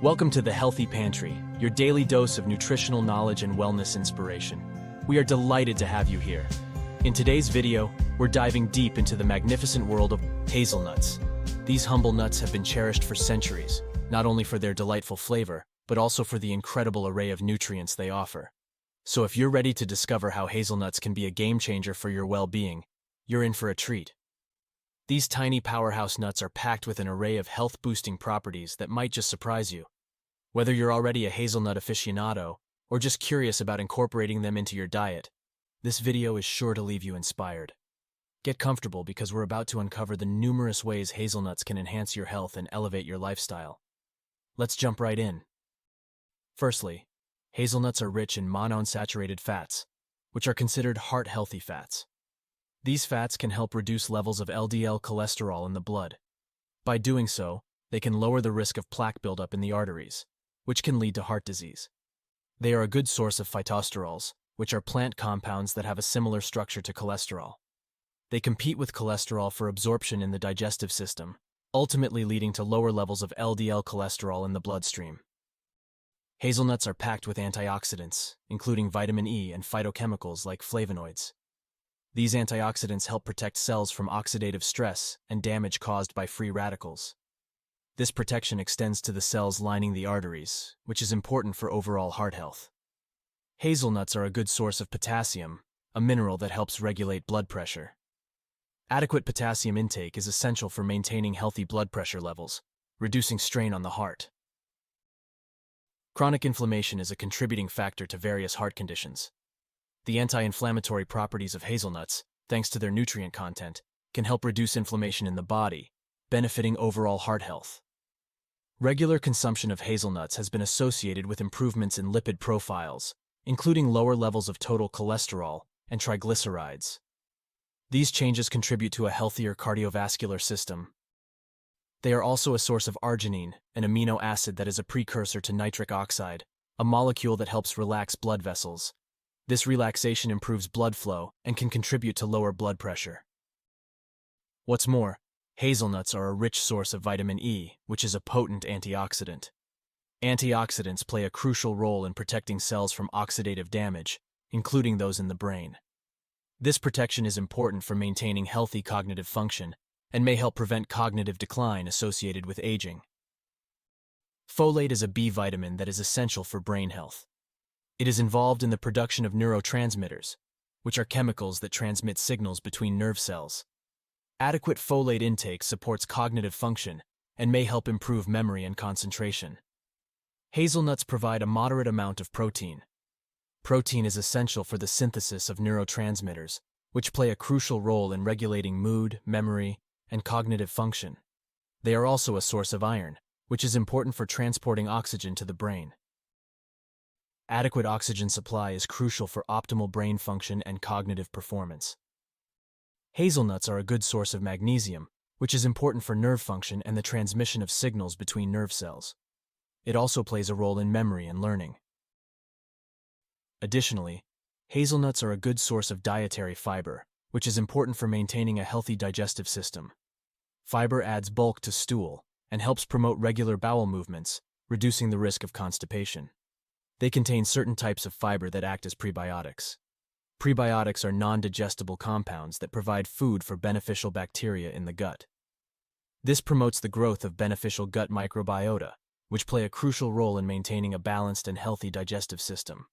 Welcome to the Healthy Pantry, your daily dose of nutritional knowledge and wellness inspiration. We are delighted to have you here. In today's video, we're diving deep into the magnificent world of hazelnuts. These humble nuts have been cherished for centuries, not only for their delightful flavor, but also for the incredible array of nutrients they offer. So if you're ready to discover how hazelnuts can be a game changer for your well-being, you're in for a treat. These tiny powerhouse nuts are packed with an array of health-boosting properties that might just surprise you. Whether you're already a hazelnut aficionado or just curious about incorporating them into your diet, this video is sure to leave you inspired. Get comfortable because we're about to uncover the numerous ways hazelnuts can enhance your health and elevate your lifestyle. Let's jump right in. Firstly, hazelnuts are rich in monounsaturated fats, which are considered heart-healthy fats. These fats can help reduce levels of LDL cholesterol in the blood. By doing so, they can lower the risk of plaque buildup in the arteries, which can lead to heart disease. They are a good source of phytosterols, which are plant compounds that have a similar structure to cholesterol. They compete with cholesterol for absorption in the digestive system, ultimately leading to lower levels of LDL cholesterol in the bloodstream. Hazelnuts are packed with antioxidants, including vitamin E and phytochemicals like flavonoids. These antioxidants help protect cells from oxidative stress and damage caused by free radicals. This protection extends to the cells lining the arteries, which is important for overall heart health. Hazelnuts are a good source of potassium, a mineral that helps regulate blood pressure. Adequate potassium intake is essential for maintaining healthy blood pressure levels, reducing strain on the heart. Chronic inflammation is a contributing factor to various heart conditions. The anti-inflammatory properties of hazelnuts, thanks to their nutrient content, can help reduce inflammation in the body, benefiting overall heart health. Regular consumption of hazelnuts has been associated with improvements in lipid profiles, including lower levels of total cholesterol and triglycerides. These changes contribute to a healthier cardiovascular system. They are also a source of arginine, an amino acid that is a precursor to nitric oxide, a molecule that helps relax blood vessels. This relaxation improves blood flow and can contribute to lower blood pressure. What's more, hazelnuts are a rich source of vitamin E, which is a potent antioxidant. Antioxidants play a crucial role in protecting cells from oxidative damage, including those in the brain. This protection is important for maintaining healthy cognitive function and may help prevent cognitive decline associated with aging. Folate is a B vitamin that is essential for brain health. It is involved in the production of neurotransmitters, which are chemicals that transmit signals between nerve cells. Adequate folate intake supports cognitive function and may help improve memory and concentration. Hazelnuts provide a moderate amount of protein. Protein is essential for the synthesis of neurotransmitters, which play a crucial role in regulating mood, memory, and cognitive function. They are also a source of iron, which is important for transporting oxygen to the brain. Adequate oxygen supply is crucial for optimal brain function and cognitive performance. Hazelnuts are a good source of magnesium, which is important for nerve function and the transmission of signals between nerve cells. It also plays a role in memory and learning. Additionally, hazelnuts are a good source of dietary fiber, which is important for maintaining a healthy digestive system. Fiber adds bulk to stool and helps promote regular bowel movements, reducing the risk of constipation. They contain certain types of fiber that act as prebiotics. Prebiotics are non-digestible compounds that provide food for beneficial bacteria in the gut. This promotes the growth of beneficial gut microbiota, which play a crucial role in maintaining a balanced and healthy digestive system.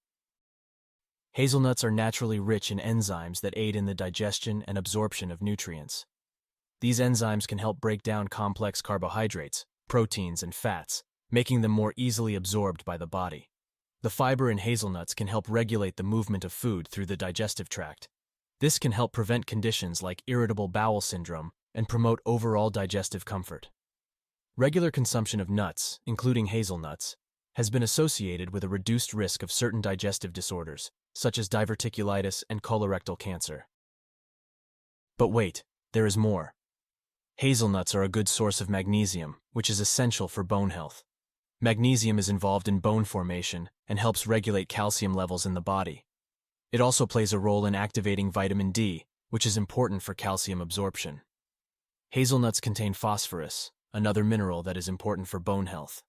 Hazelnuts are naturally rich in enzymes that aid in the digestion and absorption of nutrients. These enzymes can help break down complex carbohydrates, proteins, and fats, making them more easily absorbed by the body. The fiber in hazelnuts can help regulate the movement of food through the digestive tract. This can help prevent conditions like irritable bowel syndrome and promote overall digestive comfort. Regular consumption of nuts, including hazelnuts, has been associated with a reduced risk of certain digestive disorders, such as diverticulitis and colorectal cancer. But wait, there is more. Hazelnuts are a good source of magnesium, which is essential for bone health. Magnesium is involved in bone formation and helps regulate calcium levels in the body. It also plays a role in activating vitamin D, which is important for calcium absorption. Hazelnuts contain phosphorus, another mineral that is important for bone health.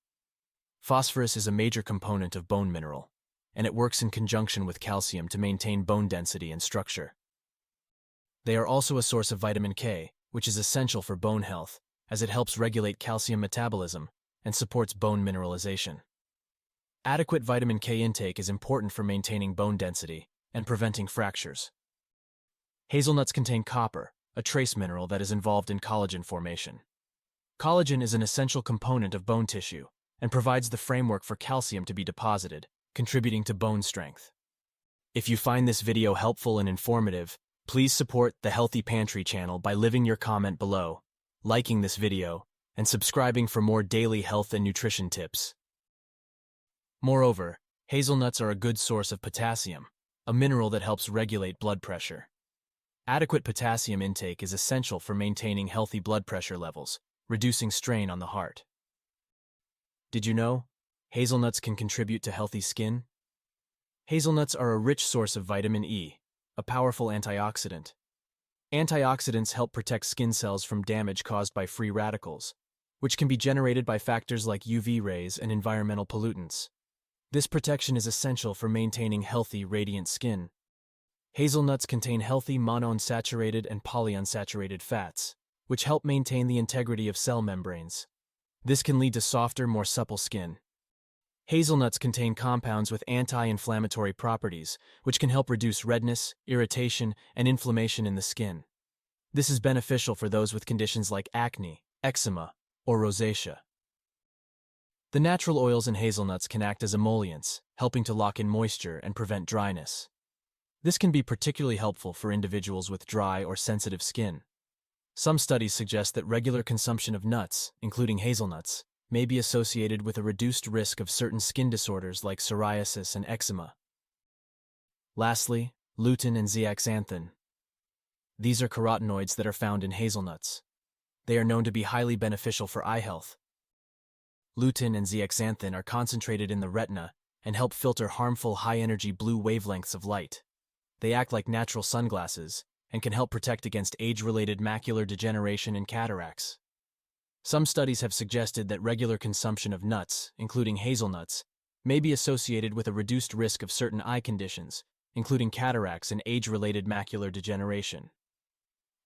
Phosphorus is a major component of bone mineral, and it works in conjunction with calcium to maintain bone density and structure. They are also a source of vitamin K, which is essential for bone health, as it helps regulate calcium metabolism and supports bone mineralization. Adequate vitamin K intake is important for maintaining bone density and preventing fractures. Hazelnuts contain copper, a trace mineral that is involved in collagen formation. Collagen is an essential component of bone tissue and provides the framework for calcium to be deposited, contributing to bone strength. If you find this video helpful and informative, please support the Healthy Pantry channel by leaving your comment below, liking this video, and subscribing for more daily health and nutrition tips. Moreover, hazelnuts are a good source of potassium, a mineral that helps regulate blood pressure. Adequate potassium intake is essential for maintaining healthy blood pressure levels, reducing strain on the heart. Did you know hazelnuts can contribute to healthy skin? Hazelnuts are a rich source of vitamin E, a powerful antioxidant. Antioxidants help protect skin cells from damage caused by free radicals, which can be generated by factors like UV rays and environmental pollutants. This protection is essential for maintaining healthy, radiant skin. Hazelnuts contain healthy monounsaturated and polyunsaturated fats, which help maintain the integrity of cell membranes. This can lead to softer, more supple skin. Hazelnuts contain compounds with anti-inflammatory properties, which can help reduce redness, irritation, and inflammation in the skin. This is beneficial for those with conditions like acne, eczema, or rosacea. The natural oils in hazelnuts can act as emollients, helping to lock in moisture and prevent dryness. This can be particularly helpful for individuals with dry or sensitive skin. Some studies suggest that regular consumption of nuts, including hazelnuts, may be associated with a reduced risk of certain skin disorders like psoriasis and eczema. Lastly, lutein and zeaxanthin. These are carotenoids that are found in hazelnuts. They are known to be highly beneficial for eye health. Lutein and zeaxanthin are concentrated in the retina and help filter harmful high-energy blue wavelengths of light. They act like natural sunglasses and can help protect against age-related macular degeneration and cataracts. Some studies have suggested that regular consumption of nuts, including hazelnuts, may be associated with a reduced risk of certain eye conditions, including cataracts and age-related macular degeneration.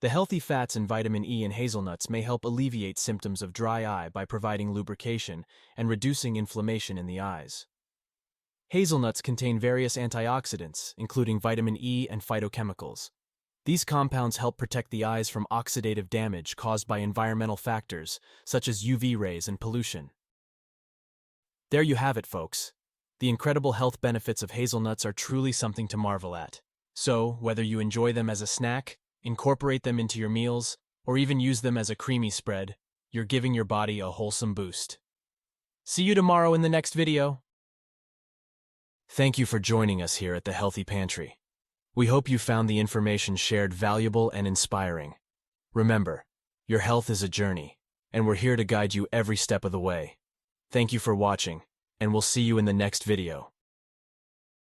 The healthy fats and vitamin E in hazelnuts may help alleviate symptoms of dry eye by providing lubrication and reducing inflammation in the eyes. Hazelnuts contain various antioxidants, including vitamin E and phytochemicals. These compounds help protect the eyes from oxidative damage caused by environmental factors, such as UV rays and pollution. There you have it, folks. The incredible health benefits of hazelnuts are truly something to marvel at. So, whether you enjoy them as a snack, incorporate them into your meals, or even use them as a creamy spread, you're giving your body a wholesome boost. See you tomorrow in the next video. Thank you for joining us here at the Healthy Pantry. We hope you found the information shared valuable and inspiring. Remember, your health is a journey, and we're here to guide you every step of the way. Thank you for watching, and we'll see you in the next video.